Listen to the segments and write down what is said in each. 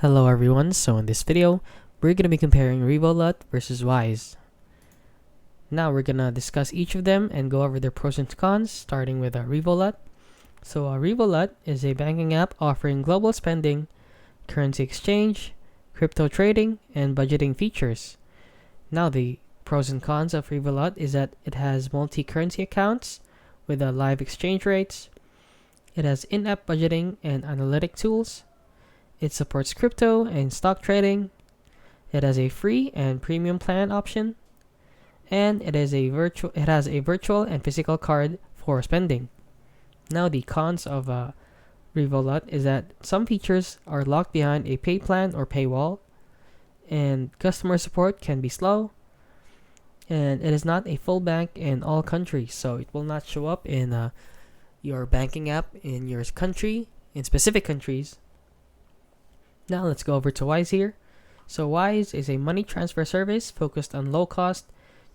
Hello everyone, so in this video, we're going to be comparing Revolut versus Wise. Now we're going to discuss each of them and go over their pros and cons, starting with Revolut. So Revolut is a banking app offering global spending, currency exchange, crypto trading, and budgeting features. Now the pros and cons of Revolut is that it has multi-currency accounts with live exchange rates. It has in-app budgeting and analytic tools. It supports crypto and stock trading. It has a free and premium plan option, and it has a virtual and physical card for spending. Now the cons of Revolut is that some features are locked behind a pay plan or paywall, and customer support can be slow, and it is not a full bank in all countries, so it will not show up in your banking app in your country, in specific countries. Now let's go over to Wise here. So Wise is a money transfer service focused on low-cost,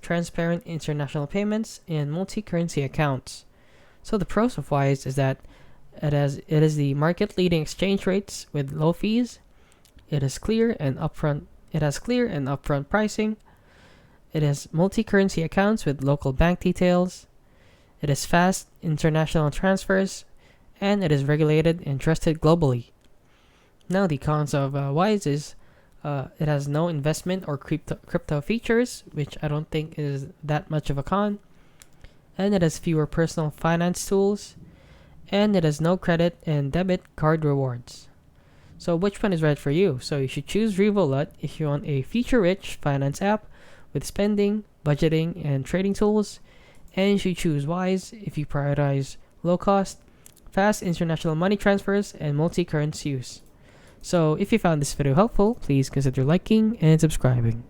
transparent international payments and multi-currency accounts. So the pros of Wise is that it is the market-leading exchange rates with low fees. It has clear and upfront pricing. It has multi-currency accounts with local bank details. It has fast international transfers, and it is regulated and trusted globally. Now the cons of Wise is it has no investment or crypto features, which I don't think is that much of a con. And it has fewer personal finance tools. And it has no credit and debit card rewards. So which one is right for you? So you should choose Revolut if you want a feature-rich finance app with spending, budgeting, and trading tools. And you should choose Wise if you prioritize low cost, fast international money transfers, and multi-currency use. So if you found this video helpful, please consider liking and subscribing.